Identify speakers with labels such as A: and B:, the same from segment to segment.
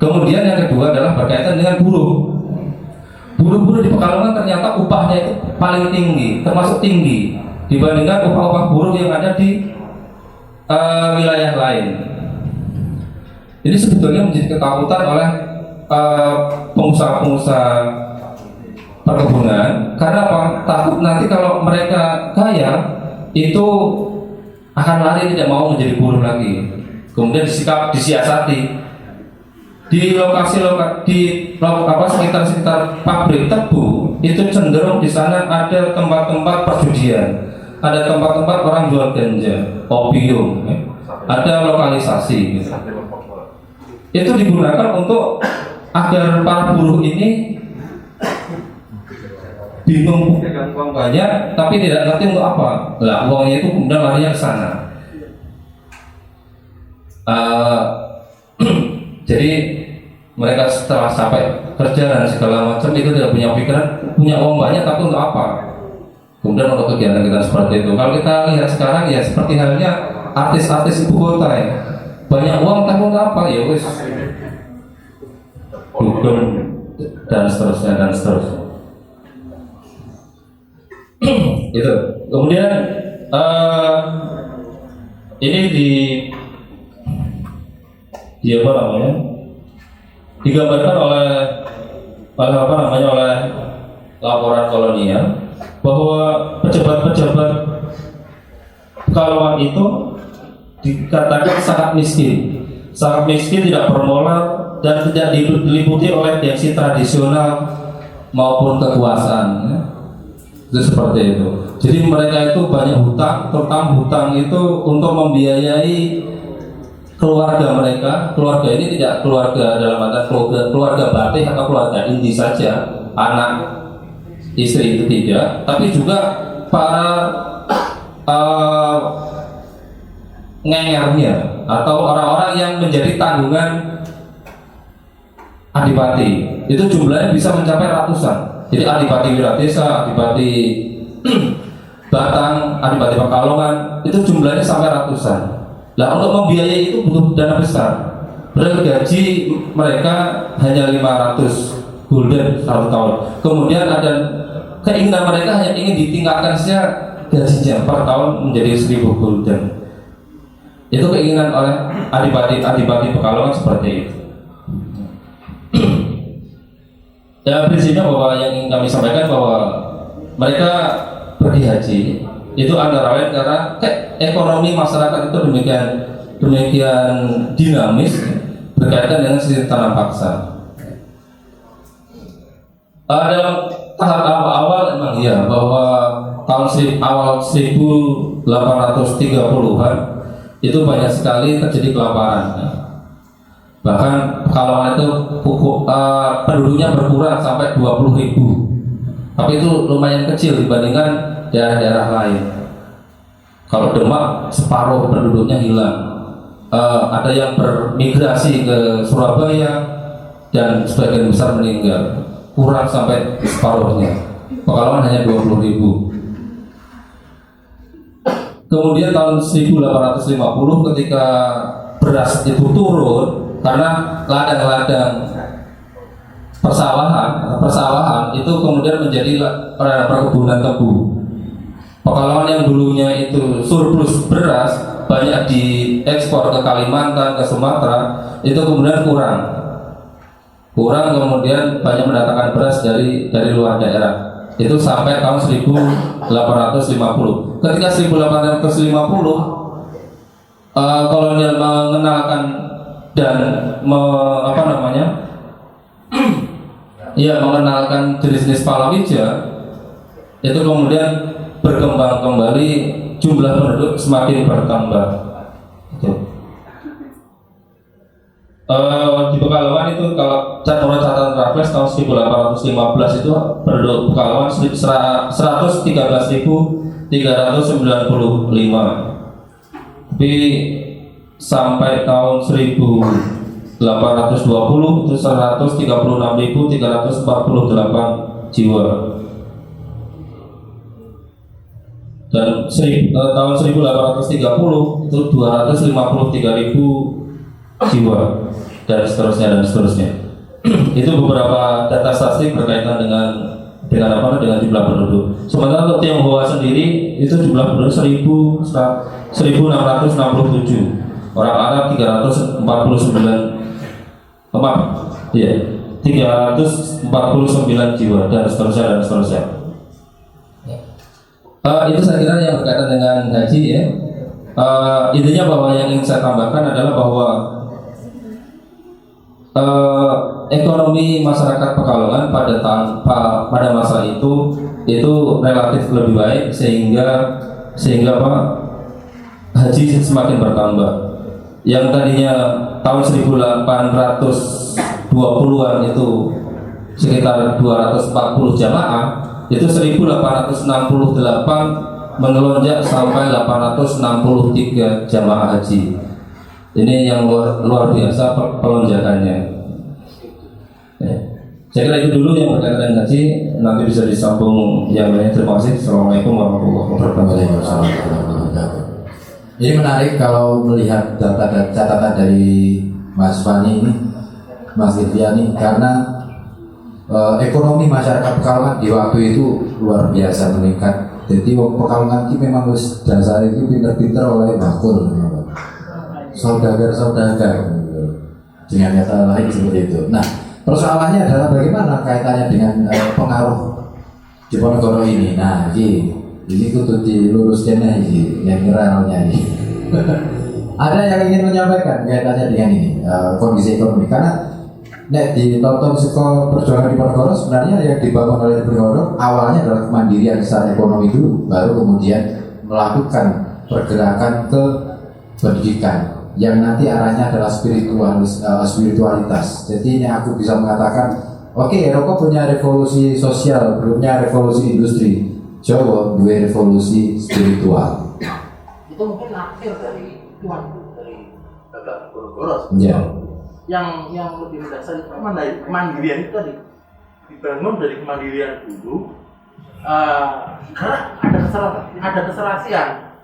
A: Kemudian yang kedua adalah berkaitan dengan buruh. Buruh-buruh di Pekalongan ternyata upahnya itu paling tinggi, termasuk tinggi dibandingkan upah-upah buruh yang ada di wilayah lain. Ini sebetulnya menjadi ketakutan oleh pengusaha-pengusaha perkebunan. Karena apa? Takut nanti kalau mereka kaya itu akan lari, tidak mau menjadi buruh lagi. Kemudian disiasati di sekitar pabrik tebu itu cenderung di sana ada tempat-tempat perjudian, ada tempat-tempat orang jual ganja, opium, ada lokalisasi gitu. Itu digunakan untuk agar para buruh ini bingung, pegang uang banyak tapi tidak ngerti untuk apa. Lah uangnya itu kemudian larinya ke sana. Jadi mereka setelah sampai kerja dan segala macam itu tidak punya pikiran, punya uang banyak tapi untuk apa? Kemudian untuk kegiatan seperti itu. Kalau kita lihat sekarang ya seperti halnya artis-artis ibu kota ya, banyak uang tapi untuk apa? Ya wis dukun dan seterusnya. Itu. Kemudian ini apa namanya? Digambarkan oleh laporan kolonial bahwa pejabat-pejabat Pekalongan itu dikatakan sangat miskin, tidak bermoral dan tidak diliputi oleh gengsi tradisional maupun kekuasaan. Itu seperti itu. Jadi mereka itu banyak hutang, terutama hutang itu untuk membiayai keluarga mereka. Keluarga ini tidak keluarga dalam arti keluarga batik atau keluarga inti saja, anak istri itu tidak, tapi juga para ngengernya atau orang-orang yang menjadi tanggungan adipati. Itu jumlahnya bisa mencapai ratusan. Jadi adipati Wiradesa, adipati Batang, adipati Pekalongan itu jumlahnya sampai ratusan. Nah, untuk membiayai itu butuh dana besar. Padahal gaji mereka hanya 500 gulden satu tahun. Kemudian ada keinginan mereka hanya ingin ditingkatkan saja gajinya per tahun menjadi 1000 gulden. Itu keinginan oleh adipati Pekalongan seperti itu. Ya, prinsipnya bahwa yang ingin kami sampaikan bahwa mereka pergi haji itu antara lain karena ekonomi masyarakat itu demikian dinamis berkaitan dengan sistem tanam paksa. Dalam tahap awal memang ya bahwa awal 1830-an itu banyak sekali terjadi kelaparan. Bahkan Pekalongan itu penduduknya berkurang sampai 20.000. Tapi itu lumayan kecil dibandingkan daerah-daerah lain. Kalau Demak separuh penduduknya hilang. Ada yang bermigrasi ke Surabaya dan sebagian besar meninggal. Kurang sampai separuhnya. Pekalongan hanya 20.000. Kemudian tahun 1850 ketika beras itu turun karena ladang-ladang persawahan itu kemudian menjadi perkebunan tebu. Pekalongan yang dulunya itu surplus beras banyak diekspor ke Kalimantan, ke Sumatera, itu kemudian kurang kemudian banyak mendatangkan beras dari luar daerah. Itu sampai tahun 1850. Ketika 1850 kolonial mengenalkan dan mengenalkan jenis-jenis palawija, itu kemudian berkembang kembali, jumlah penduduk semakin bertambah. Di Pekalongan itu kalau catatan Raffles tahun 1815 itu penduduk Pekalongan 113.395. Tapi sampai tahun 1820 itu 136.348 jiwa. Dan tahun 1830 itu 253.000 jiwa. dan seterusnya. Itu beberapa data statistik berkaitan dengan jumlah penduduk. Sementara untuk Tionghoa sendiri itu jumlah penduduk 1667, orang Arab 349 jiwa dan seterusnya. Itu saya kira yang berkaitan dengan haji ya. Intinya bahwa yang ingin saya tambahkan adalah bahwa ekonomi masyarakat Pekalongan pada masa itu relatif lebih baik sehingga haji semakin bertambah. Yang tadinya tahun 1820-an itu sekitar 240 jamaah, itu 1868 melonjak sampai 863 jamaah haji. Ini yang luar biasa pelonjakannya. Ya. Saya kira itu dulu yang berkaitan dengan haji. Nanti bisa disambung yang lainnya. Terima kasih. Assalamualaikum warahmatullahi wabarakatuh.
B: Ini menarik kalau melihat data dan catatan dari Mas Fani ini, Mas Irviani, karena ekonomi masyarakat Pekalongan di waktu itu luar biasa meningkat. Jadi Pekalongan ini memang dasar itu pinter-pinter oleh bakul, saudagar dengan kata lain seperti itu. Nah, persoalannya adalah bagaimana kaitannya dengan pengaruh Diponegoro ini. Nah, ini kudu diluruskan ini yang viralnya ini. Ada yang ingin menyampaikan kaitannya dengan ini kondisi ekonomi, karena ditonton sekolah perjuangan Diponegoro sebenarnya yang dibangun oleh Diponegoro awalnya adalah kemandirian secara ekonomi dulu, baru kemudian melakukan pergerakan ke pendidikan yang nanti arahnya adalah spiritualitas. Jadi ini aku bisa mengatakan, oke, Eropa punya revolusi sosial, punya revolusi industri, Jawa dua revolusi spiritual.
C: Itu mungkin akhir dari Diponegoro.
B: Ya.
C: Yang lebih mendasar itu kemandirian itu tadi dibangun dari kemandirian dulu, karena ada keserasian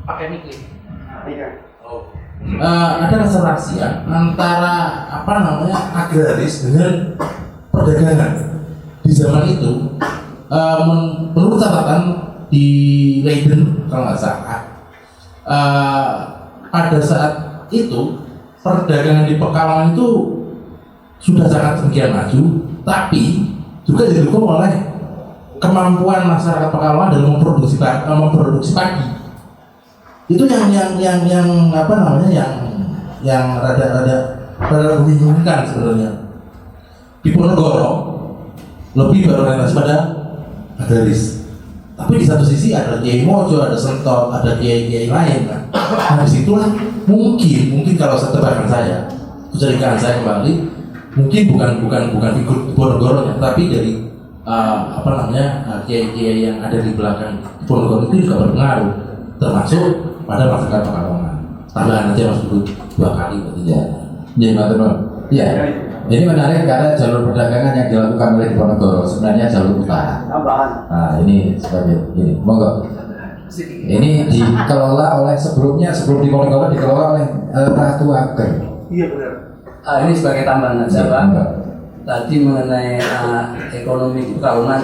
C: pakai mikir. Ada keserasian antara agraris dengan perdagangan di zaman itu. Menurut catatan di Leiden kalau nggak salah, pada saat itu perdagangan di Pekalongan itu sudah sangat sedemikian maju, tapi juga didukung oleh kemampuan masyarakat Pekalongan dalam memproduksi padi. Itu yang rada membingungkan sebenarnya. Diponegoro lebih berorientasi pada agraris, tapi di satu sisi ada Kiai Mojo, ada Sentot, ada kiai lain kan. Nah disitulah mungkin kalau setebakan saya, kecurigaan saya kembali, mungkin bukan figur Diponegoro, tapi dari kiai-kiai yang ada di belakang Diponegoro itu juga berpengaruh, termasuk pada masyarakat Pekalongan. Tambahan aja Mas Budi 2 kali berarti.
B: Ya. Ini menarik karena jalur perdagangan yang dilakukan oleh Diponegoro sebenarnya jalur utara. Nah, ini sebagai ini, monggo. Ini dikelola oleh sebelum Diponegoro dikelola oleh Ratu Ageng.
C: Iya benar.
D: Ini sebagai tambahan aja Pak. Tadi mengenai ekonomi di Pekalongan